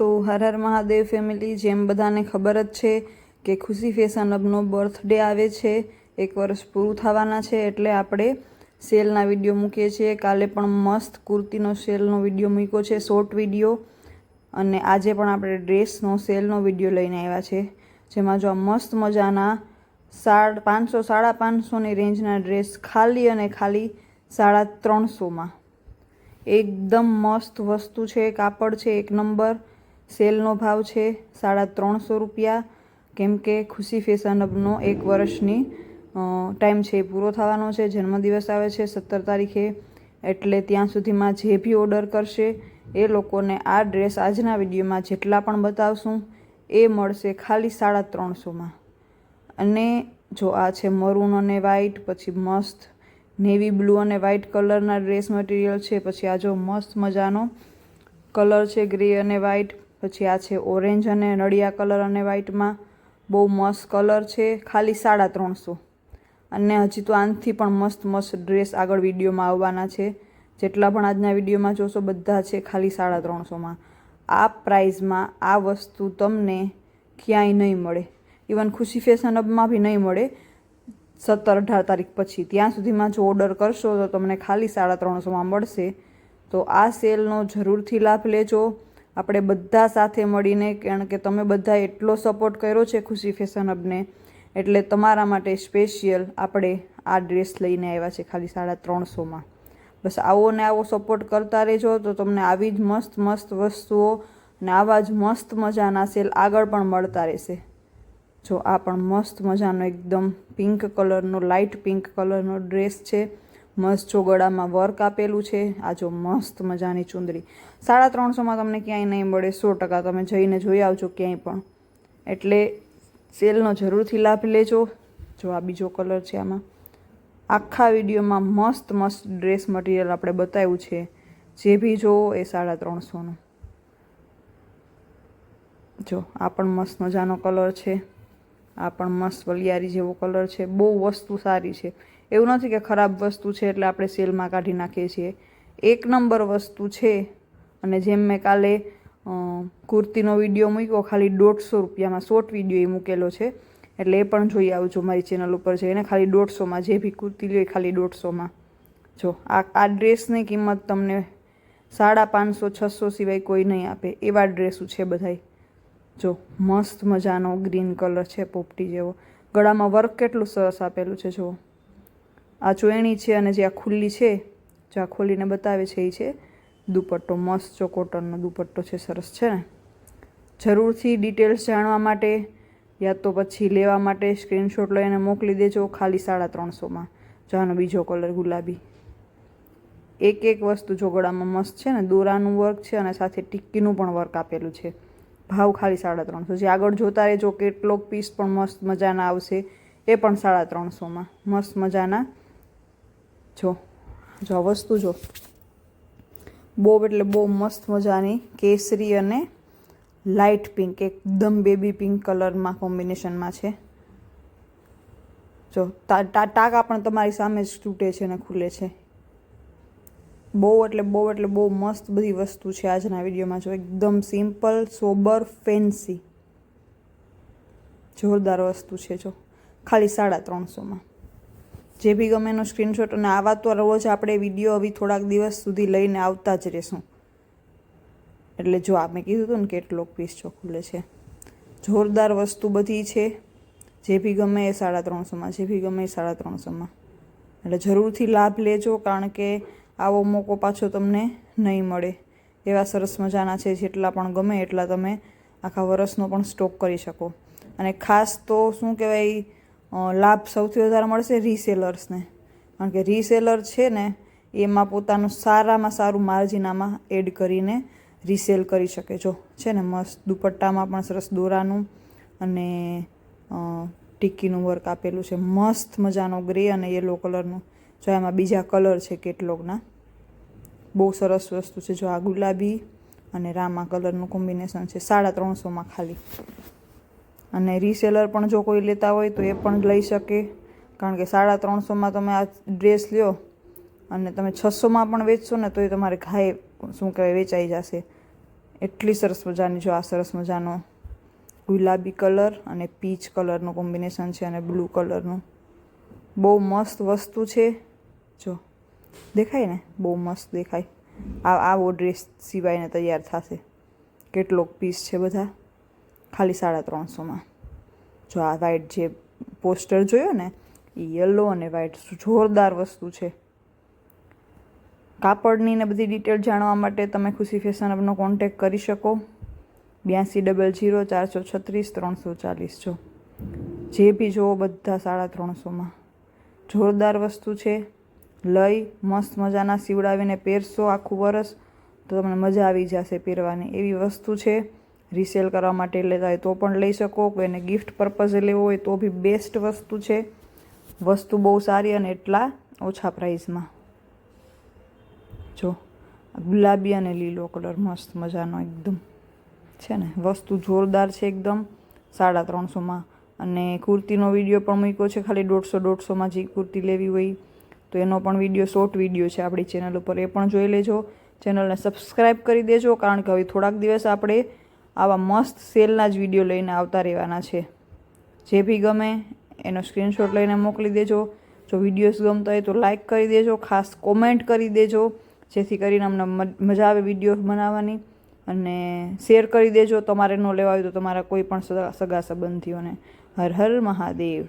તો હર હર મહાદેવ ફેમિલી, જેમ બધાને ખબર જ છે કે ખુશી ફેશન હબનો બર્થડે આવે છે, 1 વર્ષ પૂરું થવાના છે, એટલે આપણે સેલના વિડીયો મૂકીએ છીએ. કાલે પણ મસ્ત કુર્તીનો સેલનો વિડીયો મૂક્યો છે, શોર્ટ વિડીયો, અને આજે પણ આપણે ડ્રેસનો સેલનો વિડીયો લઈને આવ્યા છે, જેમાં જો મસ્ત મજાના 500 550ની રેન્જના ડ્રેસ ખાલી અને ખાલી 350માં. એકદમ મસ્ત વસ્તુ છે, કાપડ છે એક નંબર. સેલનો ભાવ છે 350 રૂપિયા, કેમ કે ખુશી ફેશન હબનો 1 વર્ષની ટાઈમ છે એ પૂરો થવાનો છે. જન્મદિવસ આવે છે 17 તારીખે, એટલે ત્યાં સુધીમાં જે બી ઓર્ડર કરશે એ લોકોને આ ડ્રેસ આજના વિડીયોમાં જેટલા પણ બતાવશું એ મળશે ખાલી 350માં. અને જો આ છે મરૂન અને વ્હાઈટ, પછી મસ્ત નેવી બ્લુ અને વ્હાઈટ કલરના ડ્રેસ મટીરિયલ છે. પછી આ જો મસ્ત મજાનો કલર છે ગ્રે અને વ્હાઈટ. પછી આ છે ઓરેન્જ અને નળિયા કલર અને વ્હાઈટમાં, બહુ મસ્ત કલર છે, ખાલી 350. અને હજી તો આનાથી પણ મસ્ત મસ્ત ડ્રેસ આગળ વિડીયોમાં આવવાના છે. જેટલા પણ આજના વિડીયોમાં જોશો બધા છે ખાલી 350માં. આ પ્રાઇઝમાં આ વસ્તુ તમને ક્યાંય નહીં મળે, ઇવન ખુશી ફેશન હબમાં બી નહીં મળે 17-18 તારીખ પછી. ત્યાં સુધીમાં જો ઓર્ડર કરશો તો તમને ખાલી 350માં મળશે. તો આ સેલનો જરૂરથી લાભ લેજો, આપણે બધા સાથે મળીને, કારણ કે તમે બધા એટલો સપોર્ટ કર્યો છે ખુશી ફેશન હબને, એટલે તમારા માટે સ્પેશિયલ આપણે આ ડ્રેસ લઈને આવ્યા છે ખાલી 350માં. બસ આવો ને આવો સપોર્ટ કરતા રહેજો, તો તમને આવી જ મસ્ત મસ્ત વસ્તુઓ અને આવા જ મસ્ત મજાના સેલ આગળ પણ મળતા રહેશે. જો આ પણ મસ્ત મજાનો એકદમ પિંક કલરનો, લાઇટ પિંક કલરનો ડ્રેસ છે. મસ્ત જો ગળામાં વર્ક આપેલું છે. આ જો મસ્ત મજાની ચુંદડી 350માં તમને ક્યાંય નહીં મળે, 100%. તમે જઈને જોઈ આવજો ક્યાંય પણ. એટલે સેલનો જરૂરથી લાભ લેજો. જો આ બીજો કલર છે, આમાં આખા વિડીયોમાં મસ્ત મસ્ત ડ્રેસ મટીરિયલ આપણે બતાવ્યું છે, જે બી જોવો એ 350નું. જો આ પણ મસ્ત મજાનો કલર છે, આ પણ મસ્ત વલિયારી જેવો કલર છે. બહુ વસ્તુ સારી છે, એવું નથી કે ખરાબ વસ્તુ છે એટલે આપણે સેલમાં કાઢી નાખીએ છીએ. 1 નંબર વસ્તુ છે. અને જેમ મેં કાલે કુર્તીનો વિડીયો મૂક્યો ખાલી 150 રૂપિયામાં, શોર્ટ વિડીયો એ મૂકેલો છે, એટલે એ પણ જોઈ આવજો મારી ચેનલ ઉપર છે. એને ખાલી 150માં, જે બી કુર્તી લ્યો એ ખાલી 150માં. જો આ ડ્રેસની કિંમત તમને 550-600 સિવાય કોઈ નહીં આપે, એવા ડ્રેસો છે બધાય. જો મસ્ત મજાનો ગ્રીન કલર છે, પોપટી જેવો. ગળામાં વર્ક કેટલું સરસ આપેલું છે. જો આ ચોયણી છે, અને જે આ ખુલ્લી છે, જો આ ખોલીને બતાવે છે એ છે દુપટ્ટો. મસ્ત જો કોટનનો દુપટ્ટો છે, સરસ છે ને. જરૂરથી ડિટેલ્સ જાણવા માટે યા તો પછી લેવા માટે સ્ક્રીનશોટ લઈને મોકલી દેજો ખાલી 350માં. જો આનો બીજો કલર ગુલાબી. એક વસ્તુ જો ગળામાં મસ્ત છે ને, દોરાનું વર્ક છે અને સાથે ટિક્કીનું પણ વર્ક આપેલું છે. ભાવ ખાલી 350. જે આગળ જોતા રહેજો, કેટલોક પીસ પણ મસ્ત મજાના આવશે, એ પણ 350માં મસ્ત મજાના. જો આ વસ્તુ જો બહુ એટલે બહુ મસ્ત મજાની કેસરી અને લાઇટ પિંક, એકદમ બેબી પિંક કલરમાં કોમ્બિનેશનમાં છે. જો ટાંકા પણ તમારી સામે જ તૂટે છે અને ખુલે છે. બહુ એટલે બહુ મસ્ત બધી વસ્તુ છે આજના વિડીયોમાં. જો એકદમ સિમ્પલ, સોબર, ફેન્સી, જોરદાર વસ્તુ છે. જો ખાલી 350માં. જે બી ગમે એનો સ્ક્રીનશોટ. અને આવા તો રોજ આપણે વિડીયો હવે થોડાક દિવસ સુધી લઈને આવતા જ રહેશું. એટલે જો આ મેં કીધું હતું ને કેટલોક પીસ જો ખુલે છે. જોરદાર વસ્તુ બધી છે. જે બી ગમે એ 350માં, જે બી ગમે એ 350માં. એટલે જરૂરથી લાભ લેજો, કારણ કે આવો મોકો પાછો તમને નહીં મળે. એવા સરસ મજાના છે, જેટલા પણ ગમે એટલા તમે આખા વર્ષનો પણ સ્ટોક કરી શકો. અને ખાસ તો શું કહેવાય, લાભ સૌથી વધારે મળશે રીસેલર્સને, કારણ કે રીસેલર છે ને એમાં પોતાનું સારામાં સારું માર્જિન આમાં એડ કરીને રીસેલ કરી શકે. જો છે ને મસ્ત દુપટ્ટામાં પણ સરસ દોરાનું અને ટિક્કીનું વર્ક આપેલું છે. મસ્ત મજાનો ગ્રે અને યલો કલરનું. જો એમાં બીજા કલર છે કેટલોકના, બહુ સરસ વસ્તુ છે. જો આ ગુલાબી અને રામા કલરનું કોમ્બિનેશન છે 350માં ખાલી. અને રીસેલર પણ જો કોઈ લેતા હોય તો એ પણ લઈ શકે, કારણ કે 350માં તમે આ ડ્રેસ લ્યો અને તમે 600માં પણ વેચશો ને તો એ તમારે ઘાય શું કહેવાય વેચાઈ જશે. એટલી સરસ મજાની. જો આ સરસ મજાનો ગુલાબી કલર અને પીચ કલરનું કોમ્બિનેશન છે અને બ્લુ કલરનું. બહુ મસ્ત વસ્તુ છે. જો દેખાય ને, બહુ મસ્ત દેખાય. આવો ડ્રેસ સિવાયને તૈયાર થશે. કેટલોક પીસ છે બધા, ખાલી 350માં. જો આ વ્હાઈટ જે પોસ્ટર જોયો ને, એ યલો અને વ્હાઈટ જોરદાર વસ્તુ છે. કાપડની ને બધી ડિટેલ જાણવા માટે તમે ખુશી ફેશન હબનો કોન્ટેક કરી શકો. 8200 436 340. જો જે બી જોવો બધા 350માં. જોરદાર વસ્તુ છે. લઈ મસ્ત મજાના સીવડાવીને પહેરશો આખું વરસ તો તમને મજા આવી જશે પહેરવાની. એવી વસ્તુ છે. રીસેલ કરવા માટે લેતા હોય તો પણ લઈ શકો. કોઈને ગિફ્ટ પર્પઝે લેવો હોય તો બી બેસ્ટ વસ્તુ છે. વસ્તુ બહુ સારી અને એટલા ઓછા પ્રાઇસમાં. જો ગુલાબી અને લીલો કલર મસ્ત મજાનો એકદમ છે ને. વસ્તુ જોરદાર છે એકદમ. 350માં. અને કુર્તીનો વિડીયો પણ મૂક્યો છે ખાલી 150-150માં. જે કુર્તી લેવી હોય તો એનો પણ વિડીયો, શોર્ટ વિડીયો છે આપણી ચેનલ ઉપર, એ પણ જોઈ લેજો. ચેનલને સબસ્ક્રાઈબ કરી દેજો, કારણ કે હવે થોડાક દિવસ આપણે આવા મસ્ત સેલના જ વિડીયો લઈને આવતા રહેવાના છે. જે બી ગમે એનો સ્ક્રીનશોટ લઈને મોકલી દેજો. જો વિડીયોઝ ગમતા હોય તો લાઈક કરી દેજો, ખાસ કોમેન્ટ કરી દેજો, જેથી કરીને અમને મજા આવે વિડીયો બનાવવાની. અને શેર કરી દેજો. તમારે ન લેવા હોય તો તમારા કોઈ પણ સગા સંબંધીઓને. હર હર મહાદેવ.